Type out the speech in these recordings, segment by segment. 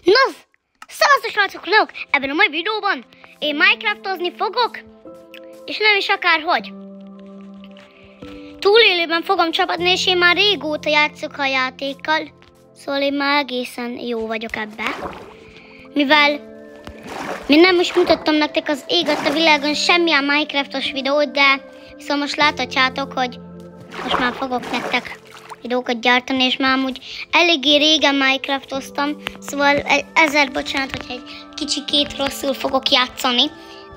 Nos, szevasztok srácok, ebben a mai videóban én Minecraftozni fogok, és nem is akárhogy. Túlélőben fogom csapatni, és én már régóta játszok a játékkal, szóval én már egészen jó vagyok ebbe. Mivel még nem is mutattam nektek az ég a világon semmilyen Minecraftos videót, de viszont most láthatjátok, hogy most már fogok nektek videókat gyártani, és már amúgy eléggé régen Minecraftoztam, szóval ezért bocsánat, hogy egy kicsikét rosszul fogok játszani,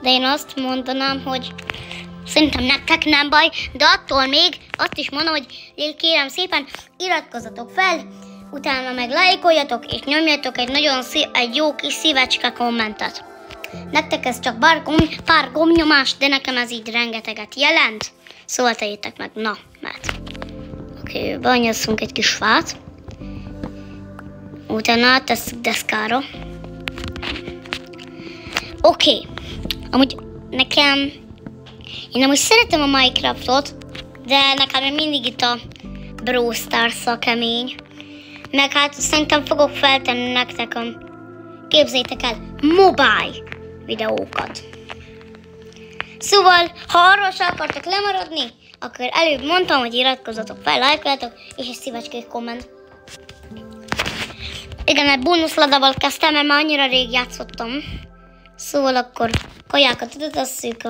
de én azt mondanám, hogy szerintem nektek nem baj, de attól még azt is mondom, hogy kérem szépen iratkozzatok fel, utána meg lájkoljatok, és nyomjatok egy jó kis szívecske kommentet. Nektek ez csak pár gombnyomás, de nekem ez így rengeteget jelent, szóval tegyétek meg, na, mert oké, beanyasszunk egy kis fát, utána áttesszük deszkára. Oké, amúgy én amúgy szeretem a Minecraftot, de nekem még mindig itt a Brawl Stars a kemény. Meg hát szerintem fogok feltenni nektek képzeljétek el, mobile videókat. Szóval, ha arról se akartok lemaradni, akkor előbb mondtam, hogy iratkozzatok fel, lájkoljatok, és egy szívecskés komment. Igen, egy bónuszladával kezdtem, mert már annyira rég játszottam. Szóval akkor kajákat ide tesszük,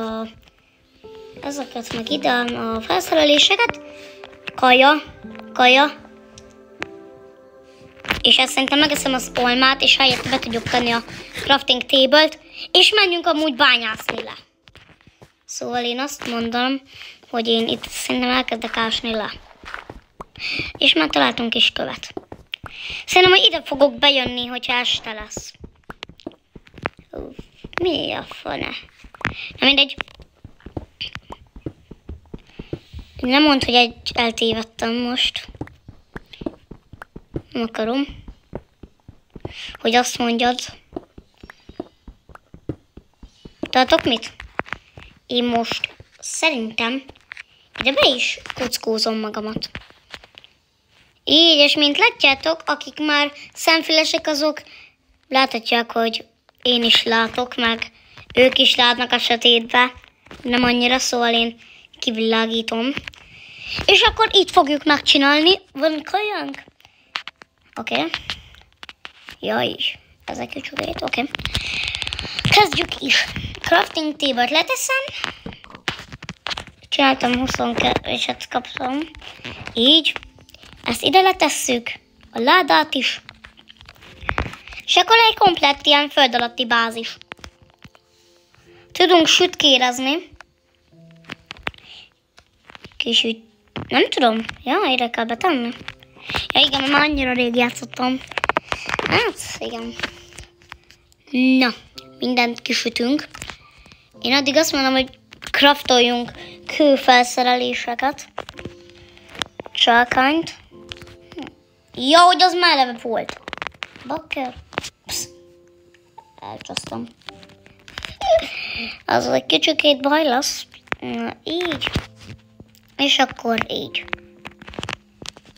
ezeket meg ide, a felszereléseket. Kaja. És ezt szerintem megeszem az olmát, és helyett be tudjuk tenni a crafting table-t, és menjünk amúgy bányászni le. Szóval én azt mondom, hogy én itt szerintem elkezdek ásni le. És már találtunk is követ. Szerintem, hogy ide fogok bejönni, hogyha este lesz. Mi a fene? Na mindegy. Nem mondd, hogy eltévedtem most. Nem akarom, hogy azt mondjad. Tudjátok mit? Én most szerintem ide be is kuckózom magamat. Így, és mint látjátok, akik már szemfülesek, azok láthatják, hogy én is látok, meg ők is látnak a sötétbe. Nem annyira, szóval én kivilágítom. És akkor itt fogjuk megcsinálni. Van kajánk? Oké. Ja, is. Ezek kicsit, oké. Kezdjük is. Crafting table-t leteszem. Csináltam 22-et kaptam. Így. Ezt ide letesszük. A ládát is. És akkor egy komplett ilyen föld alatti bázis. Tudunk sütkérezni. Kisüt. Nem tudom. Ja, ide kell betenni. Ja igen, már annyira rég játszottam. Hát, igen. Na, mindent kisütünk. Én addig azt mondom, hogy craftoljunk kőfelszereléseket. Csákányt. Ja, hogy az már eleve volt. Bakker. Elcsasztam. Az egy kicsikét baj lesz. Na, így. És akkor így.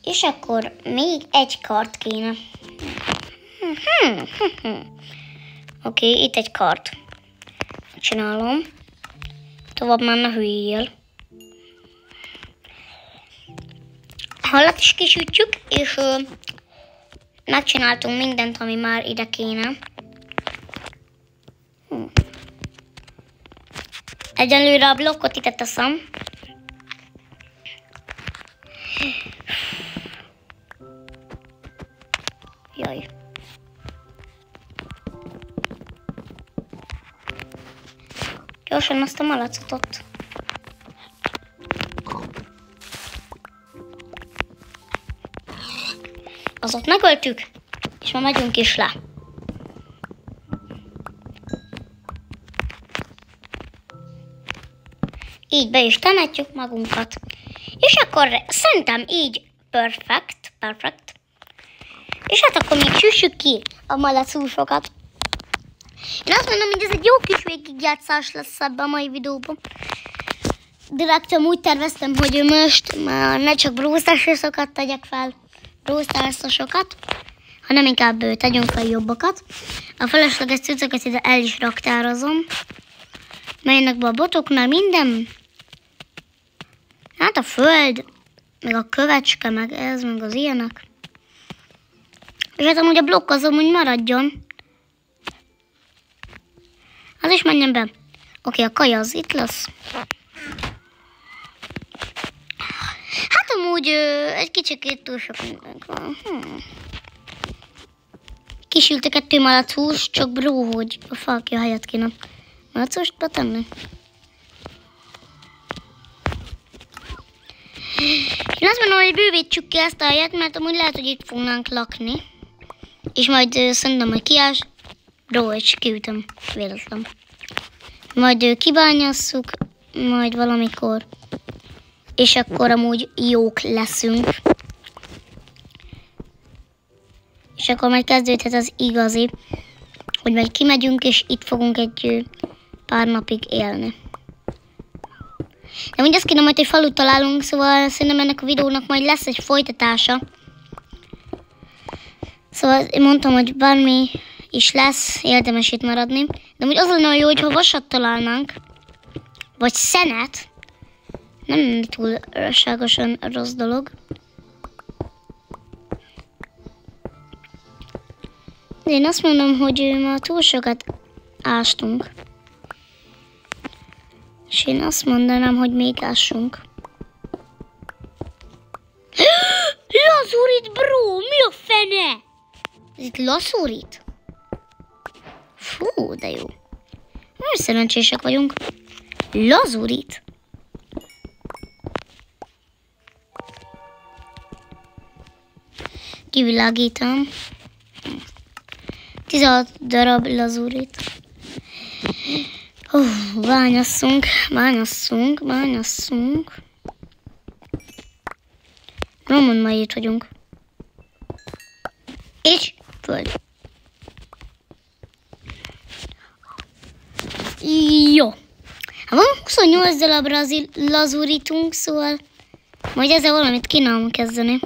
És akkor még egy kart kéne. Oké, itt egy kart. Csinálom. Tovább már ne hülyél. Halat is kisütjük, és megcsináltunk mindent, ami már ide kéne. Egyelőre a blokkot ide teszem. Jaj. Gyorsan azt a malacotot. Azot megöltük, és már megyünk is le. Így be is temetjük magunkat. És akkor szerintem így perfect. És hát akkor még süssük ki a malacúsokat. Én azt mondom, hogy ez egy jó kis végigjátszás lesz ebben a mai videóban. Direkt úgy terveztem, hogy most már ne csak Brawl Stars-okat tegyek fel. Brawl Stars-osokat, hanem inkább tegyünk fel jobbakat. A felesleges cuccokat ide el is raktározom. Menjenek be a botok, mert minden. Hát a föld, meg a kövecske, meg ez, meg az ilyenek. És hát amúgy a blokk az amúgy maradjon. Az is menjen be. Oké, a kaja az itt lesz. Hát amúgy egy kicsikét túl sok mindenk van. Kisülte 2 malacús, csak bró, hogy a falkja helyett kéne malacúst betenni. Én azt mondom, hogy bővítsük ki ezt a helyet, mert amúgy lehet, hogy itt fognánk lakni. És majd szerintem, hogy kiás, bró, és kiütöm véletlen. Majd kibányasszuk, majd valamikor. És akkor amúgy jók leszünk. És akkor majd kezdődhet az igazi, hogy majd kimegyünk, és itt fogunk egy pár napig élni. De úgy azt kéne majd, hogy falut találunk, szóval szerintem ennek a videónak majd lesz egy folytatása. Szóval én mondtam, hogy bármi is lesz, érdemes itt maradni. De úgy az lenne jó, hogyha vasat találnánk, vagy szenet. Nem túlságosan rossz dolog. De én azt mondom, hogy ma túl sokat ástunk. És én azt mondanám, hogy még ássunk. Lazurit, bro! Mi a fene? Ez itt lazurit? Fú, de jó. Most szerencsések vagyunk. Lazurit? Kivilágítom. 16 darab lazurit. Bányasszunk. Romon már itt vagyunk. És föld. Jó. Hát van 28 darab lazuritunk, szóval majd ezzel valamit kéne kezdeni.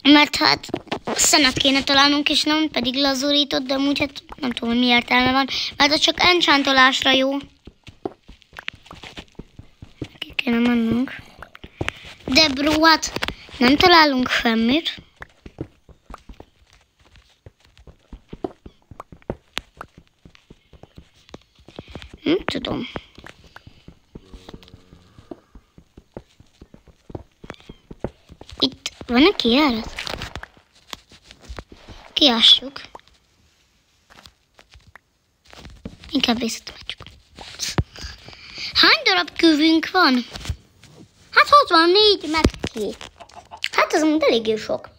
Mert hát szenet kéne találnunk, és nem pedig lazurított, de amúgy hát nem tudom, hogy mi értelme van. Mert az csak enchantolásra jó. Ki kéne mennünk. De bro, hát nem találunk semmit. Nem tudom. Itt van egy kijárat? Kiássuk. Inkább visszatemetjük. Hány darab kövünk van? Hát 64, meg 2. Hát ez amúgy eléggé sok.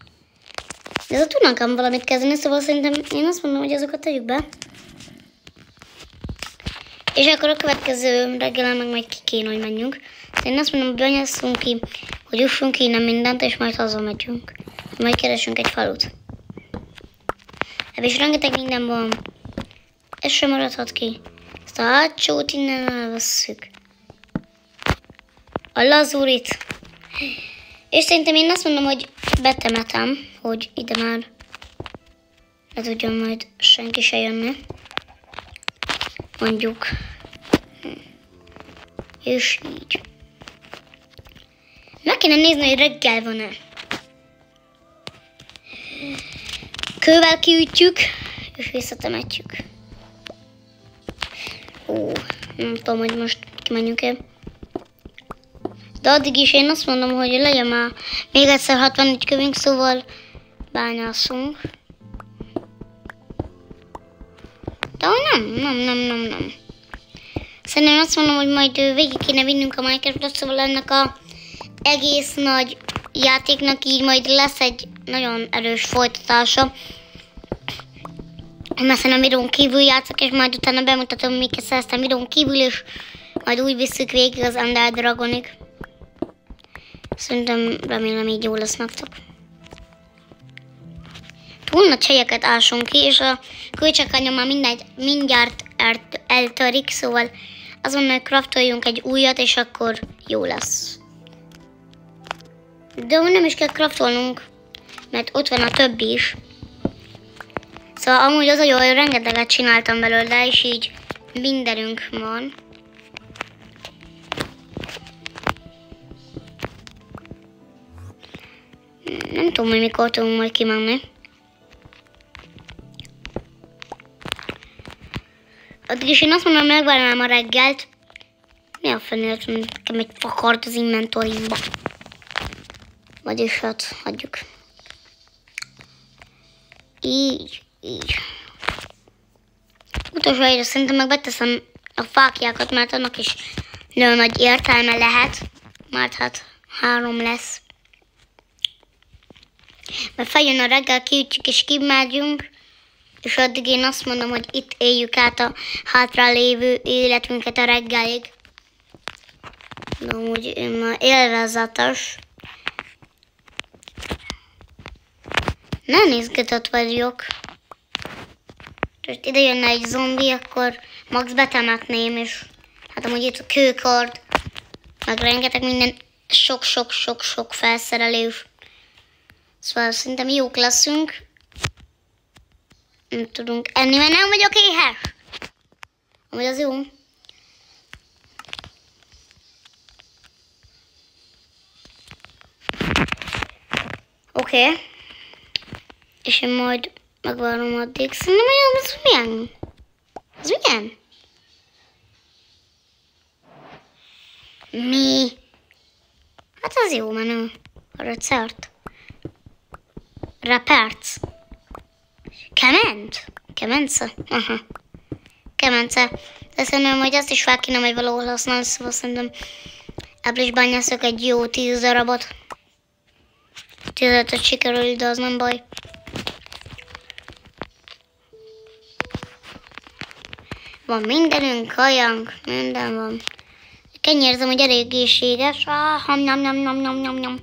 De ezzel tudnánk ám valamit kezdeni, szóval szerintem én azt mondom, hogy azokat tegyük be. És akkor a következő reggelen meg majd ki kéne, hogy menjünk. Én azt mondom, hogy banyasszunk ki, hogy jussunk ki nem mindent, és majd hazamegyünk. Majd keresünk egy falut. Ebből is rengeteg minden van. Ez sem maradhat ki. Ezt a hátsót innen elvesszük. A lazurit. És szerintem én azt mondom, hogy betemetem, hogy ide már ne tudjon majd senki se jönni. Mondjuk. És így. Meg kéne nézni, hogy reggel van-e. Kővel kiütjük, és visszatemetjük. Nem tudom, hogy most kimenjünk-e. De addig is én azt mondom, hogy legyen már még egyszer 64 kövünk, szóval bányászunk. De nem. Szerintem azt mondom, hogy majd végig kéne vinnünk a Minecraftot, szóval ennek a egész nagy játéknak így majd lesz egy nagyon erős folytatása. Messze a videón kívül játszok, és majd utána bemutatom, miket szereztem videón kívül, és majd úgy visszük végig az Ender Dragonig. Szerintem remélem így jó lesz nektek. Túl nagy helyeket ásunk ki, és a kölcsekanyom már mindjárt eltörik, szóval azonnal craftoljunk egy újat, és akkor jó lesz. De nem is kell craftolnunk. mert ott van a többi is. Szóval amúgy az a jó, hogy rengeteget csináltam belőle, és így mindenünk van. Nem tudom, hogy mikor tudunk majd kimenni. Addig is én azt mondom, megvárnám a reggelt. Mi a fenét, nekem egy fakart az inventorimba. Vagyis hát, hagyjuk. Így. Utolsó helyre szerintem meg beteszem a fákjákat, mert annak is nagyon nagy értelme lehet. Mert hát 3 lesz. Mert feljön a reggel, kiütjük és kimegyünk. És addig én azt mondom, hogy itt éljük át a hátralévő életünket a reggelig. De úgy élvezetes. Nem izgatott vagyok. Most ide jönne egy zombi, akkor max betemetném, és hát amúgy itt a kőkard, meg rengeteg minden sok felszerelés. Szóval szerintem jók leszünk. Nem tudunk enni, mert nem vagyok éhes. Amúgy az jó. Oké. És én majd megvárom addig. Szerintem ez milyen? Ez milyen? Mi? Hát az jó menő. A recept. Reperc. Kemence? Aha. Kemence. De szerintem, hogy azt is fel kéne majd valahol használni, szóval szerintem ebből is bányászok egy jó 10 darabot. 15-öt sikerül, de az nem baj. Van mindenünk, kajánk, minden van. Kenyérzem, hogy elég egészséges. Nyom.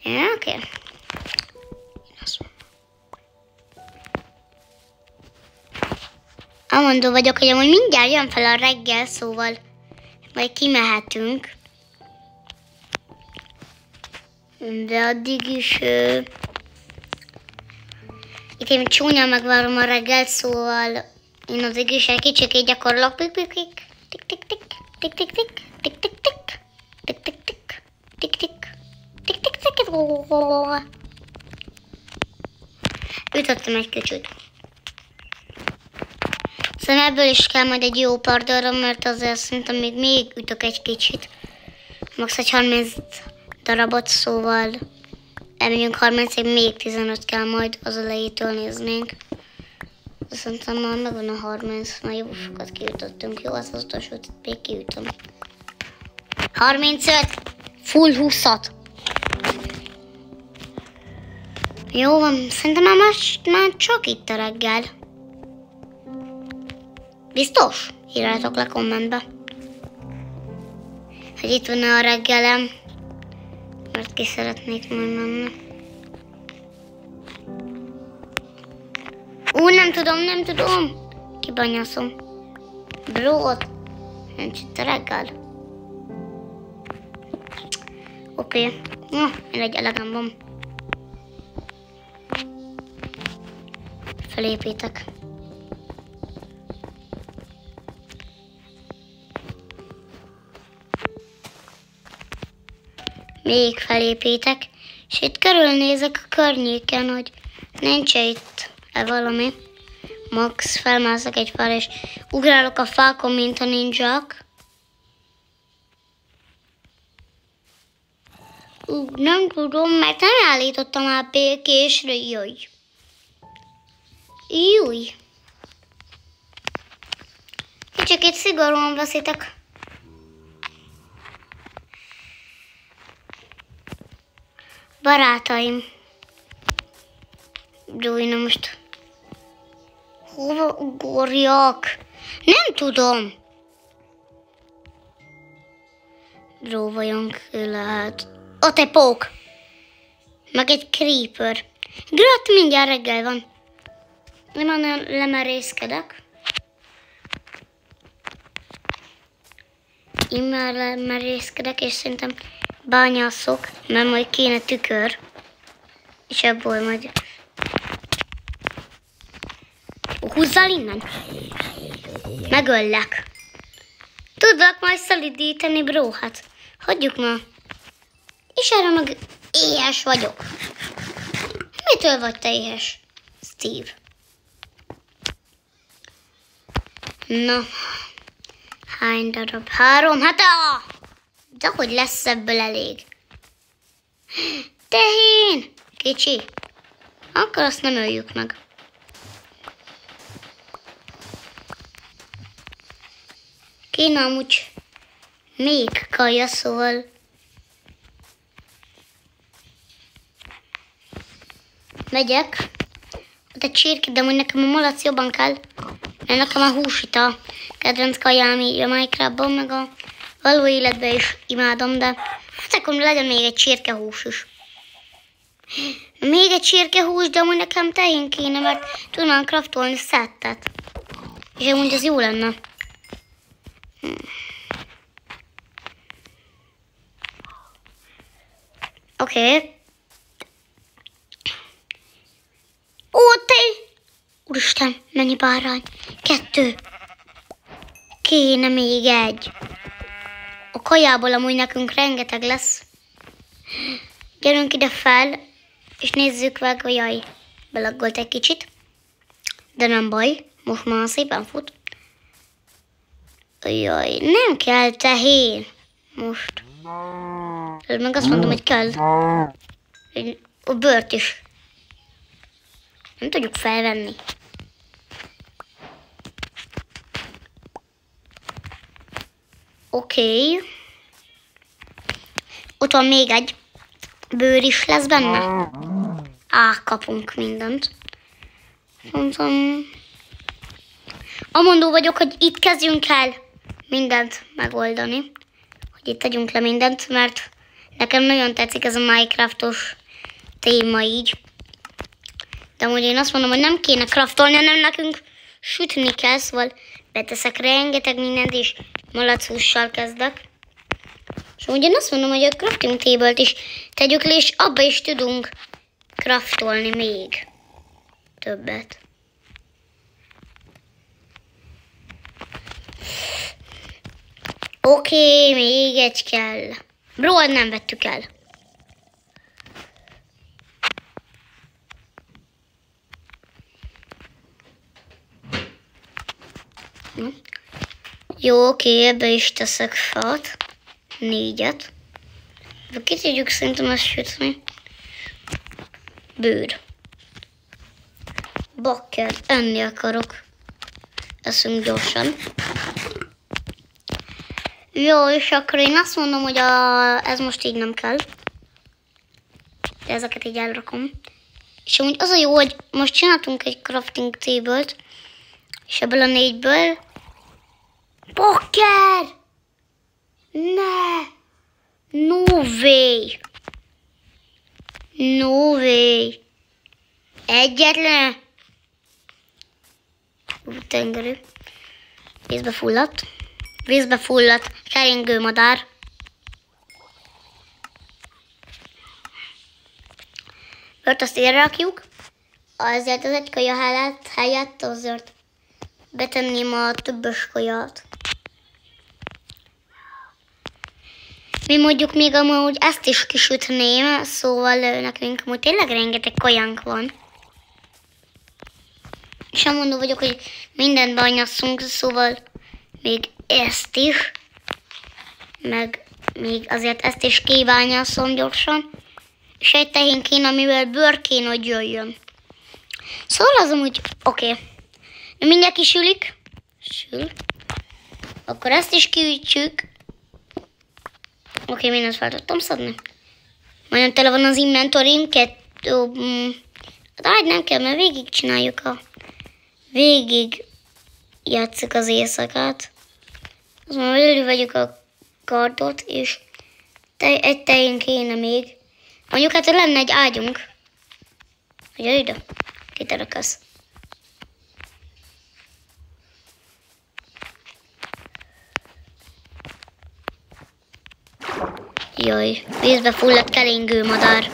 Ja, oké. Amondó vagyok, hogy amúgy mindjárt jön fel a reggel, szóval majd kimehetünk. De addig is itt én csúnyán megvárom a reggelt, szóval én addig is egy kicsikét gyakorlok. Tik-tik-tik, tik-tik-tik, tik-tik-tik, tik-tik-tik, tik-tik-tik, tik-tik, tik-tik-tik. Ütöttem egy kicsit. Szóval ebből is kell majd egy jó pár darab, mert azért szerintem még ütök egy kicsit. Max egy 30 darabot, szóval elmegyünk 30-ig, még 15 kell majd, az elejétől néznénk. De szerintem már megvan a 30, már jó sokat kiütöttünk. Jó, az utolsót még kiütöm. 35, full 20-at. Jó van, szerintem már csak itt a reggel. Biztos? Írjátok le kommentbe, hogy itt van a reggelem, mert ki szeretnék majd menni. Nem tudom. Kibanyászom. Brót. Nincs itt a reggel. Oké. Én egy elegem van. Felépítek. Még felépítek, és itt körülnézek a környéken, hogy nincs itt-e valami. Max felmászok egy fára, és ugrálok a fákon, mint a ninják. Nem tudom, mert nem állítottam el békésre, jaj. Kicsikét szigorúan veszitek. Barátaim. Dújna most. Hova ugorjak? Nem tudom. Bro, vajon ki lehet? Ott egy pók. Meg egy creeper. Grat, mindjárt reggel van. Én már lemerészkedek. És szerintem bányászok, mert majd kéne tükör, és ebből majd... Húzzál innen! Megöllek. Tudlak majd szelidíteni, bro, hát hagyjuk már. És erre meg éhes vagyok. Mitől vagy te éhes, Steve? Na, hány darab? 3, hát de hogy lesz ebből elég? Tehén! Kicsi. Akkor azt nem öljük meg. Kéne amúgy még kaja, szóval... Megyek. Ott egy csirke, de úgy nekem a malac jobban kell. Mert nekem a hús itt a kedvenc kajám így a Minecraftban, meg a való életben is imádom, de hát akkor legyen még egy csirkehús is. Még egy csirkehús, de amúgy nekem tehén kéne, mert tudnám craftolni szettet. És amúgy ez jó lenne. Oké. Ó, te! Úristen, mennyi bárány? 2. Kéne még egy. A kajából amúgy nekünk rengeteg lesz. Gyerünk ide fel, és nézzük meg, jaj, belaggolt egy kicsit. De nem baj, most már szépen fut. Jaj, nem kell tehén. Most. Meg azt mondom, hogy kell. A bőrt is. Nem tudjuk felvenni. Oké. Ott van még egy. Bőr is lesz benne. Kapunk mindent. Mondom. Amondó vagyok, hogy itt kezdjünk el mindent megoldani. Hogy itt tegyünk le mindent, mert nekem nagyon tetszik ez a Minecraftos téma így. De amúgy én azt mondom, hogy nem kéne craftolni, hanem nekünk sütni kell, szóval beteszek rengeteg mindent, és malachússal kezdek. És amúgy én azt mondom, hogy a crafting table-t is tegyük le, és abba is tudunk craftolni még többet. Oké, még egy kell. Bro, nem vettük el. Jó, oké, ebbe is teszek fát. 4. De ki tudjuk szerintem ezt sütni. Bőr. Bakker, enni akarok. Eszünk gyorsan. Jó, és akkor én azt mondom, hogy ez most így nem kell. De ezeket így elrakom. És amúgy az a jó, hogy most csináltunk egy crafting table-t, és ebből a 4-ből... Bakker! Ne! No way! No way! Egyetlen! Tengerű. Vízbe fulladt. Vízbe fulladt. Keringő madár. Bört azt érre rakjuk. Azért az egy kaja helyett azért betenném a többös kaját. Mi mondjuk még amúgy ezt is kisütném, szóval nekünk amúgy tényleg rengeteg kajánk van. És amondó vagyok, hogy mindent beanyasszunk, szóval még ezt is, meg még azért ezt is kibányászom gyorsan. És egy tehén kéne, amivel bőr kéne, hogy jöjjön. Szóval az amúgy oké. Mindjárt kisülik. Sül. Akkor ezt is kiütjük. Oké, mindent fel tudtam szedni. Majdnem tele van az inventorim. De nem kell, mert végig csináljuk végig játsszuk az éjszakát. Az már elővegyük a kardot, és egy tején kéne még. Mondjuk hát lenne egy ágyunk. Ugye ide? Kiterakasz. Jaj, vízbe fulladt kelingő madár.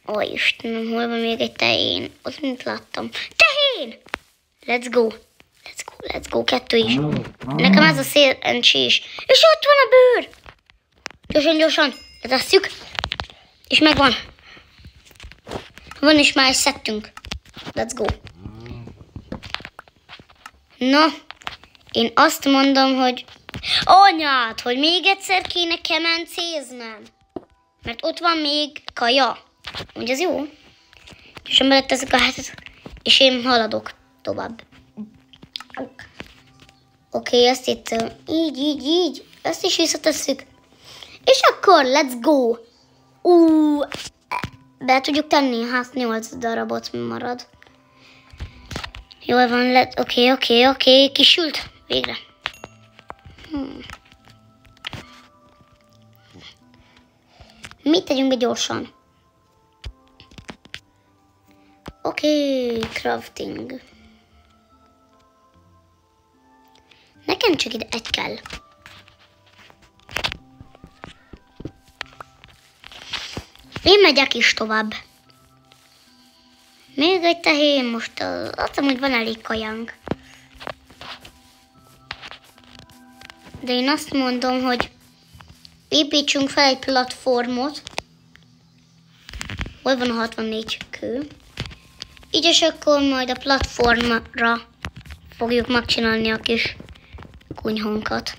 Ó, Istenem, hol van még egy tehén? Ott mint láttam. Tehén! Let's go! Let's go, let's go, 2 is. Nekem ez a szerencsés. És ott van a bőr! Gyorsan, gyorsan, letesszük. És megvan. Van is már egy szettünk. Let's go. Na, én azt mondom, hogy anyád, hogy még egyszer kéne kemencéznem. Mert ott van még kaja. Úgy az jó? Gyorsan beletesszük a hátat, és én haladok tovább. Oké, ezt itt így. Ezt is visszatesszük. És akkor let's go. Be tudjuk tenni, hát 8 darabot marad. Jól van, oké, kisült. Végre. Mit tegyünk be gyorsan? Oké, crafting. Nekem csak ide egy kell. Én megyek is tovább. Még egy tehén, most azt hiszem, hogy van elég kajánk. De én azt mondom, hogy építsünk fel egy platformot. Hol van a 64 kő? Így és akkor majd a platformra fogjuk megcsinálni a kis kunyhónkat.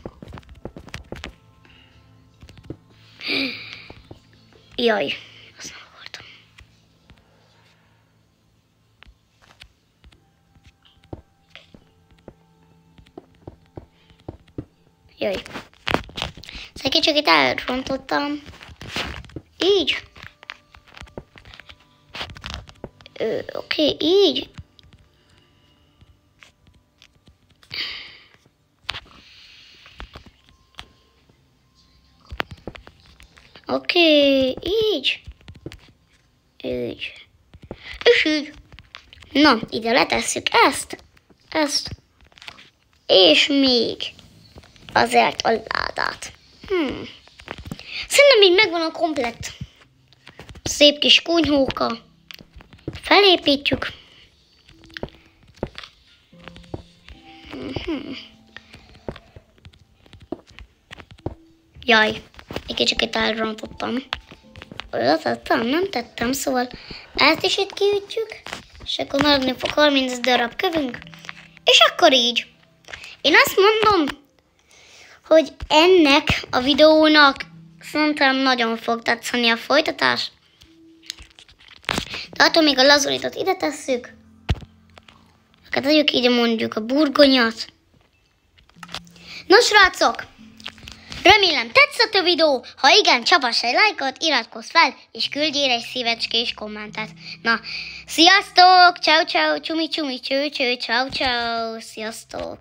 Jaj, azt nem akartam. Jaj. Szóval kicsit elrontottam. Így. Oké, így. Oké, így. És így. Na, ide letesszük ezt, és még azért a ládát. Szerintem így megvan a komplett szép kis kunyhóka. Felépítjük. Jaj, egy kicsit elrontottam. Oda tettem, nem tettem, szóval ezt is itt kiütjük, és akkor maradni fog 30 darab kövünk, és akkor így. Én azt mondom, hogy ennek a videónak szerintem nagyon fog tetszeni a folytatás. De attól még a lazulitot ide tesszük. Akkor tegyük ide mondjuk a burgonyat. No srácok, remélem tetszett a videó. Ha igen, csapass egy lájkot, iratkozz fel, és küldjél egy szívecskés kommentet. Na, sziasztok! Ciao, ciao, csumi, csumi, cső, cső, ciao, ciao, sziasztok!